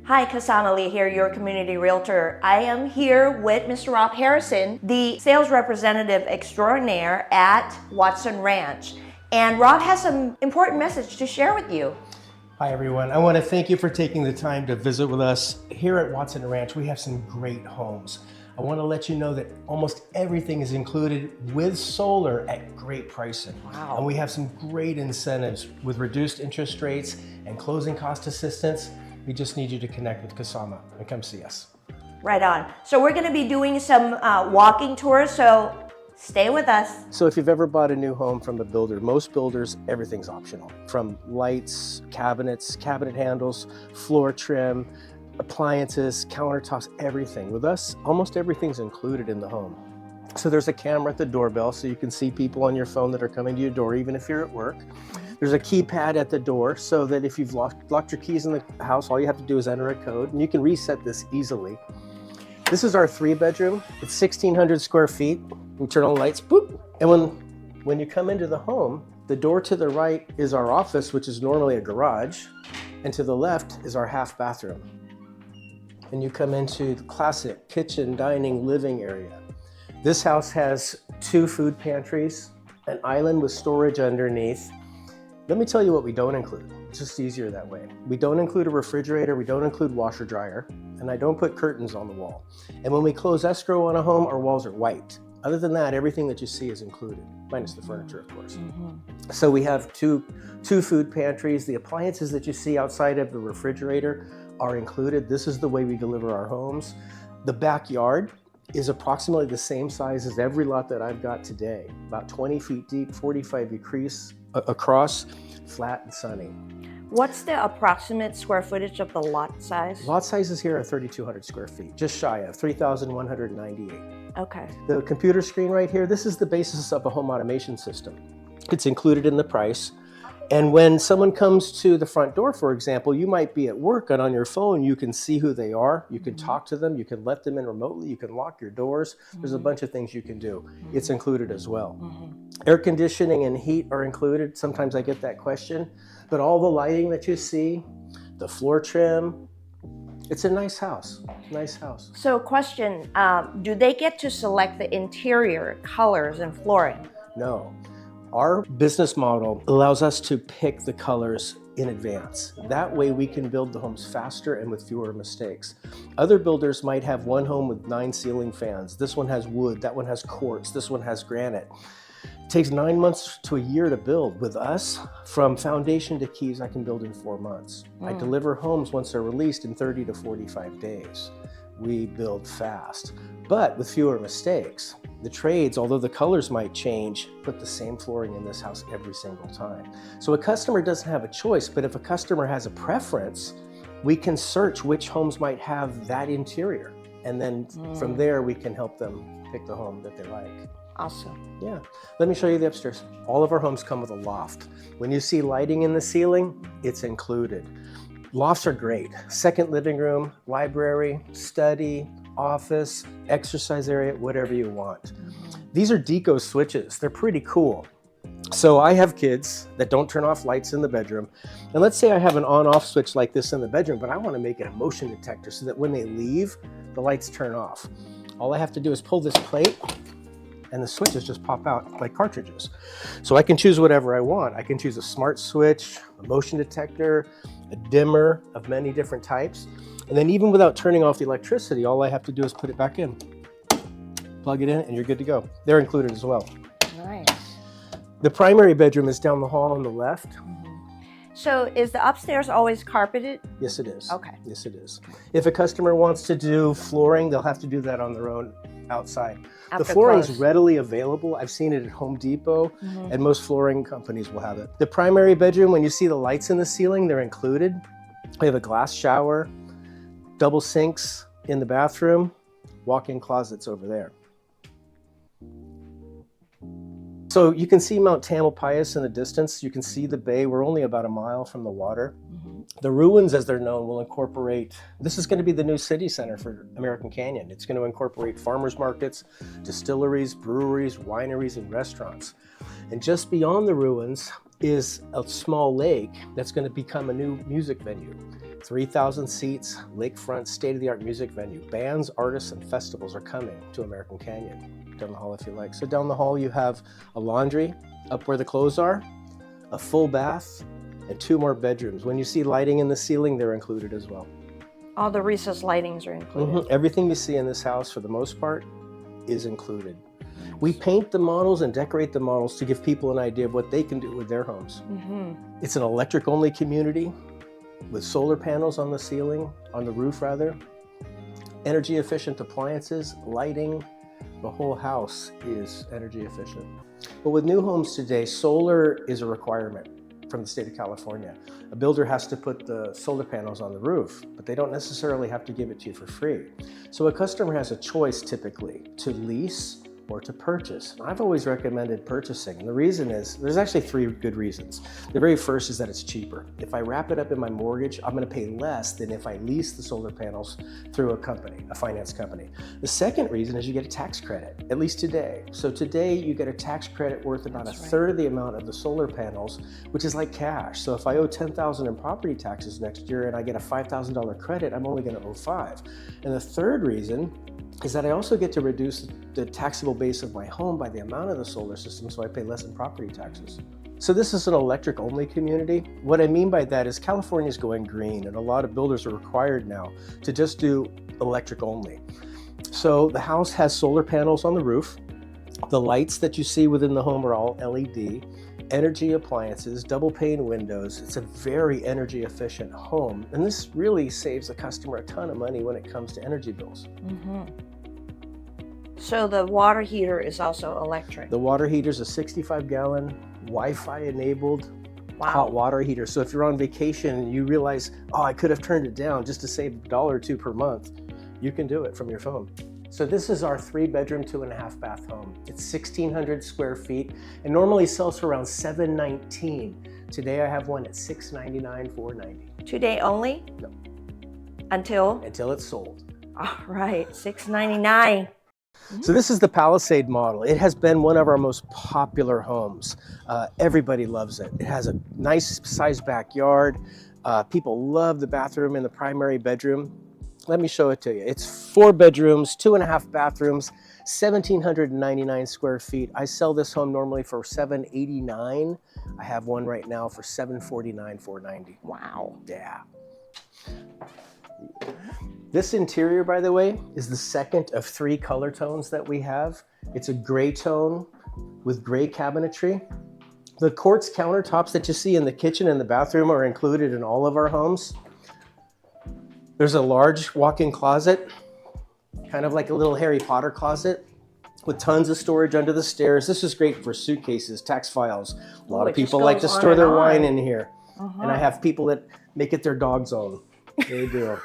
Hi, 𝐊𝐚𝐬𝐚 here, your community realtor. I am here with Mr. Rob Harrison, the sales representative extraordinaire at Watson Ranch. And Rob has some important message to share with you. Hi everyone, I want to thank you for taking the time to visit with us. Here at Watson Ranch, we have some great homes. I want to let you know that almost everything is included with solar at great pricing. Wow. And we have some great incentives with reduced interest rates and closing cost assistance. We just need you to connect with 𝐊𝐚𝐬𝐚 and come see us. Right on. So we're going to be doing some walking tours, so stay with us. So if you've ever bought a new home from a builder, most builders, everything's optional. From lights, cabinets, cabinet handles, floor trim, appliances, countertops, everything. With us, almost everything's included in the home. So there's a camera at the doorbell so you can see people on your phone that are coming to your door, even if you're at work. There's a keypad at the door so that if you've locked your keys in the house, all you have to do is enter a code and you can reset this easily. This is our 3-bedroom. It's 1,600 square feet. You turn on the lights, boop. And when you come into the home, the door to the right is our office, which is normally a garage. And to the left is our half bathroom. And you come into the classic kitchen, dining, living area. This house has 2 food pantries, an island with storage underneath. Let me tell you what we don't include. It's just easier that way. We don't include a refrigerator, we don't include washer dryer, and I don't put curtains on the wall. And when we close escrow on a home, our walls are white. Other than that, everything that you see is included, minus the furniture, of course. So we have two food pantries. The appliances that you see outside of the refrigerator are included. This is the way we deliver our homes. The backyard is approximately the same size as every lot that I've got today. About 20 feet deep, 45 degrees across, flat and sunny. What's the approximate square footage of the lot size? Lot sizes here are 3,200 square feet, just shy of 3,198. Okay. The computer screen right here, this is the basis of a home automation system. It's included in the price. And when someone comes to the front door, for example, you might be at work and on your phone, you can see who they are. You can talk to them. You can let them in remotely. You can lock your doors. There's a bunch of things you can do. It's included as well. Air conditioning and heat are included. Sometimes I get that question. But all the lighting that you see, the floor trim, it's a nice house. Nice house. So question, do they get to select the interior colors and flooring? No. Our business model allows us to pick the colors in advance. That way we can build the homes faster and with fewer mistakes. Other builders might have one home with 9 ceiling fans. This one has wood, that one has quartz, this one has granite. It takes 9 months to a year to build. With us, from foundation to keys, I can build in 4 months. I deliver homes once they're released in 30 to 45 days. We build fast, but with fewer mistakes. The trades, although the colors might change, put the same flooring in this house every single time. So a customer doesn't have a choice, but if a customer has a preference, we can search which homes might have that interior. And then from there, we can help them pick the home that they like. Awesome. Yeah, let me show you the upstairs. All of our homes come with a loft. When you see lighting in the ceiling, it's included. Lofts are great. Second living room, library, study, office, exercise area, whatever you want. These are deco switches. They're pretty cool. So I have kids that don't turn off lights in the bedroom. And let's say I have an on-off switch like this in the bedroom, but I want to make it a motion detector so that when they leave, the lights turn off. All I have to do is pull this plate and the switches just pop out like cartridges. So I can choose whatever I want. I can choose a smart switch, a motion detector, a dimmer of many different types. And then even without turning off the electricity, all I have to do is put it back in. Plug it in and you're good to go. They're included as well. Nice. The primary bedroom is down the hall on the left. So is the upstairs always carpeted? Yes, it is. Okay. Yes, it is. If a customer wants to do flooring, they'll have to do that on their own outside. The flooring is readily available. I've seen it at Home Depot, and most flooring companies will have it. The primary bedroom, when you see the lights in the ceiling, they're included. We have a glass shower, double sinks in the bathroom, walk-in closets over there. So you can see Mount Tamalpais in the distance. You can see the bay. We're only about a mile from the water. The ruins, as they're known, will incorporate, this is going to be the new city center for American Canyon. It's going to incorporate farmers markets, distilleries, breweries, wineries, and restaurants. And just beyond the ruins is a small lake that's going to become a new music venue. 3,000 seats, lakefront, state-of-the-art music venue. Bands, artists, and festivals are coming to American Canyon. Down the hall if you like. So down the hall you have a laundry up where the clothes are, a full bath, and 2 more bedrooms. When you see lighting in the ceiling, they're included as well. All the recessed lightings are included. Everything you see in this house, for the most part, is included. We paint the models and decorate the models to give people an idea of what they can do with their homes. It's an electric-only community with solar panels on the ceiling, on the roof rather, energy-efficient appliances, lighting. The whole house is energy efficient. But with new homes today, solar is a requirement from the state of California. A builder has to put the solar panels on the roof, but they don't necessarily have to give it to you for free. So a customer has a choice typically to lease or to purchase. And I've always recommended purchasing. And the reason is, there's actually 3 good reasons. The very first is that it's cheaper. If I wrap it up in my mortgage, I'm gonna pay less than if I lease the solar panels through a company, a finance company. The second reason is you get a tax credit, at least today. So today you get a tax credit worth about a third of the amount of the solar panels, which is like cash. So if I owe $10,000 in property taxes next year and I get a $5,000 credit, I'm only gonna owe $5,000. And the third reason is that I also get to reduce the taxable base of my home by the amount of the solar system, so I pay less in property taxes. So this is an electric-only community. What I mean by that is California is going green, and a lot of builders are required now to just do electric only. So the house has solar panels on the roof. The lights that you see within the home are all LED. Energy appliances, double pane windows. It's a very energy efficient home. And this really saves the customer a ton of money when it comes to energy bills. So the water heater is also electric. The water heater is a 65-gallon Wi-Fi enabled hot water heater. So if you're on vacation and you realize, oh, I could have turned it down just to save $1 or $2 per month, you can do it from your phone. So this is our 3-bedroom, 2.5-bath home. It's 1,600 square feet and normally sells for around $719. Today I have one at $699, $490. Today only? No. Until it's sold. All right, $699. So this is the Palisade model. It has been one of our most popular homes. Everybody loves it. It has a nice sized backyard. People love the bathroom in the primary bedroom. Let me show it to you. It's 4 bedrooms, 2.5 bathrooms, 1,799 square feet. I sell this home normally for $789. I have one right now for $749, $490. Wow. Yeah. This interior, by the way, is the second of 3 color tones that we have. It's a gray tone with gray cabinetry. The quartz countertops that you see in the kitchen and the bathroom are included in all of our homes. There's a large walk-in closet, kind of like a little Harry Potter closet with tons of storage under the stairs. This is great for suitcases, tax files. A lot of people like to store their wine in here. And I have people that make it their dog's own. They do.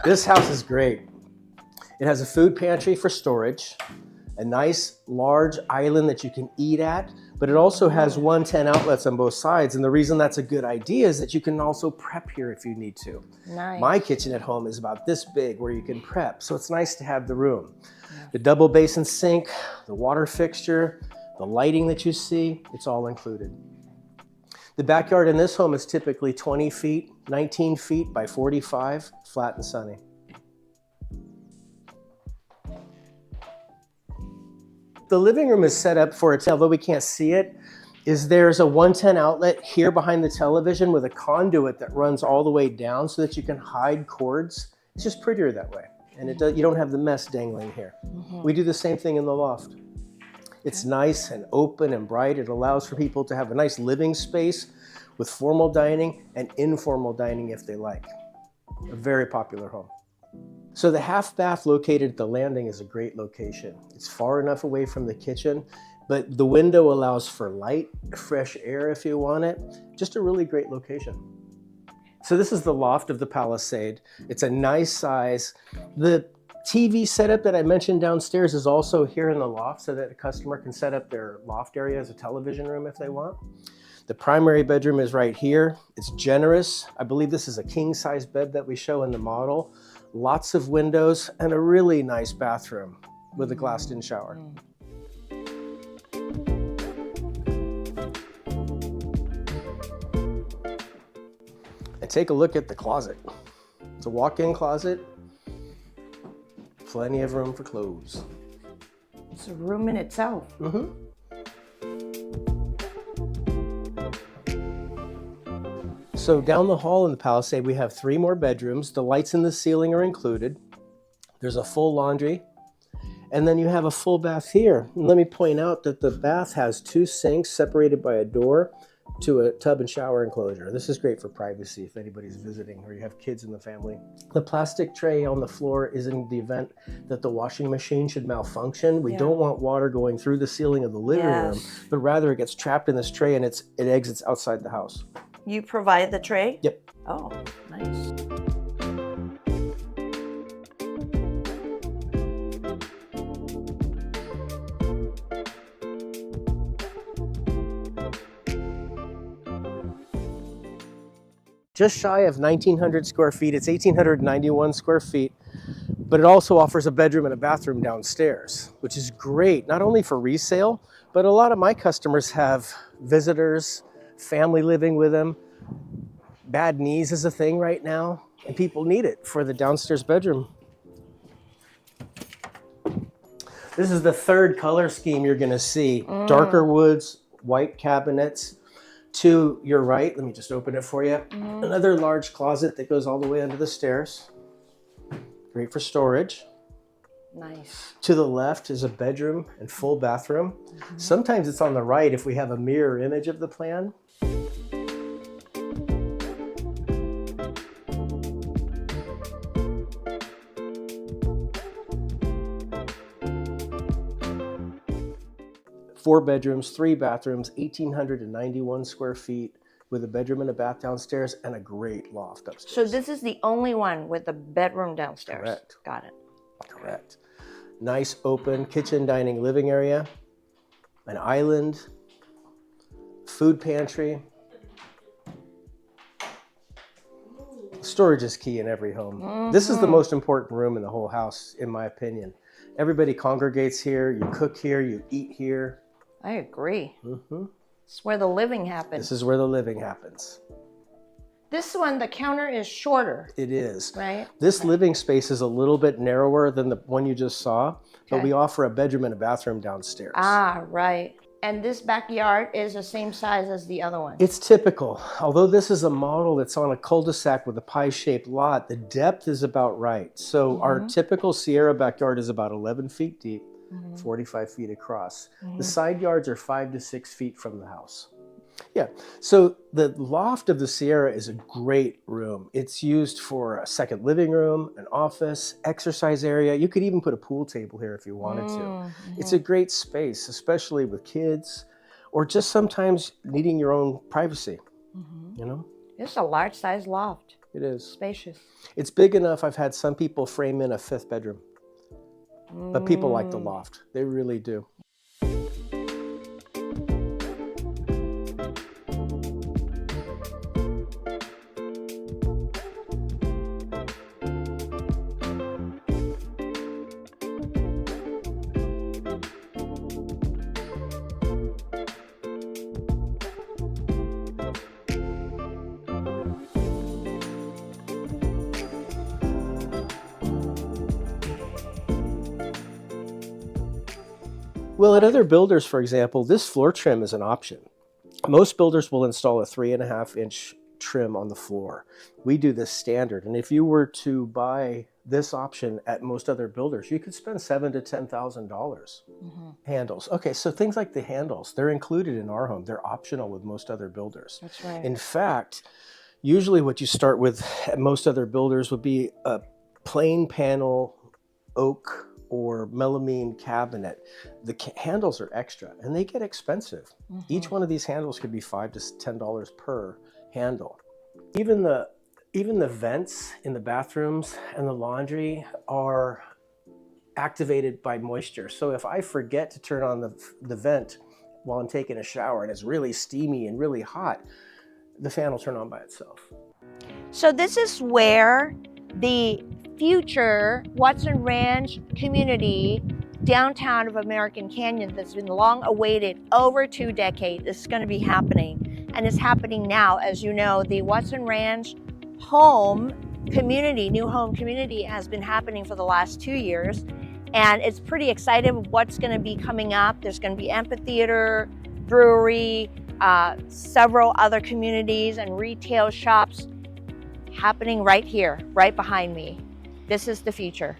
This house is great. It has a food pantry for storage, a nice large island that you can eat at, but it also has 110 outlets on both sides. And the reason that's a good idea is that you can also prep here if you need to. Nice. My kitchen at home is about this big where you can prep. So it's nice to have the room. The double basin sink, the water fixture, the lighting that you see, it's all included. The backyard in this home is typically 20 feet, 19 feet by 45, flat and sunny. The living room is set up for it, although we can't see it, there's a 110 outlet here behind the television with a conduit that runs all the way down so that you can hide cords. It's just prettier that way. And you don't have the mess dangling here. We do the same thing in the loft. It's nice and open and bright. It allows for people to have a nice living space with formal dining and informal dining if they like. A very popular home. So the half bath located at the landing is a great location. It's far enough away from the kitchen, but the window allows for light, fresh air if you want it. Just a really great location. So this is the loft of the Palisade. It's a nice size. The TV setup that I mentioned downstairs is also here in the loft so that a customer can set up their loft area as a television room if they want. The primary bedroom is right here. It's generous. I believe this is a king-size bed that we show in the model. Lots of windows and a really nice bathroom with a glassed-in shower. And take a look at the closet. It's a walk-in closet, plenty of room for clothes. It's a room in itself. So down the hall in the Palisade, we have 3 more bedrooms. The lights in the ceiling are included. There's a full laundry. And then you have a full bath here. And let me point out that the bath has 2 sinks separated by a door to a tub and shower enclosure. This is great for privacy if anybody's visiting or you have kids in the family. The plastic tray on the floor is in the event that the washing machine should malfunction. We don't want water going through the ceiling of the living room, but rather it gets trapped in this tray and it exits outside the house. You provide the tray? Yep. Oh, nice. Just shy of 1,900 square feet. It's 1,891 square feet, but it also offers a bedroom and a bathroom downstairs, which is great, not only for resale, but a lot of my customers have visitors, family living with them. Bad knees is a thing right now, and people need it for the downstairs bedroom. This is the 3rd color scheme you're gonna see. Darker woods, white cabinets. To your right, let me just open it for you. Another large closet that goes all the way under the stairs. Great for storage. Nice. To the left is a bedroom and full bathroom. Sometimes it's on the right if we have a mirror image of the plan. Four bedrooms, 3 bathrooms, 1,891 square feet with a bedroom and a bath downstairs and a great loft upstairs. So this is the only one with a bedroom downstairs? Correct. Got it. Correct. Nice open kitchen, dining, living area, an island, food pantry. Storage is key in every home. This is the most important room in the whole house, in my opinion. Everybody congregates here, you cook here, you eat here. I agree. It's where the living happens. This is where the living happens. This one, the counter is shorter. It is. Right? This living space is a little bit narrower than the one you just saw, but we offer a bedroom and a bathroom downstairs. Ah, right. And this backyard is the same size as the other one. It's typical. Although this is a model that's on a cul-de-sac with a pie-shaped lot, the depth is about right. So our typical Sierra backyard is about 11 feet deep, 45 feet across. The side yards are 5 to 6 feet from the house. Yeah, so the loft of the Sierra is a great room. It's used for a second living room, an office, exercise area. You could even put a pool table here if you wanted to. It's a great space, especially with kids or just sometimes needing your own privacy, you know? It's a large size loft. It is. Spacious. It's big enough. I've had some people frame in a 5th bedroom, but people like the loft. They really do. Well, at other builders, for example, this floor trim is an option. Most builders will install a 3.5-inch trim on the floor. We do this standard. And if you were to buy this option at most other builders, you could spend $7,000 to $10,000. Handles. Okay, so things like the handles, they're included in our home. They're optional with most other builders. That's right. In fact, usually what you start with at most other builders would be a plain panel oak or melamine cabinet. The handles are extra and they get expensive. Each one of these handles could be $5 to $10 per handle. Even the vents in the bathrooms and the laundry are activated by moisture. So if I forget to turn on the vent while I'm taking a shower and it's really steamy and really hot, the fan will turn on by itself. So this is where the future Watson Ranch community downtown of American Canyon that's been long awaited over 2 decades is going to be happening, and it's happening now. As you know, the Watson Ranch home community, new home community has been happening for the last 2 years. And it's pretty exciting what's going to be coming up. There's going to be amphitheater, brewery, several other communities and retail shops happening right here, right behind me. This is the future.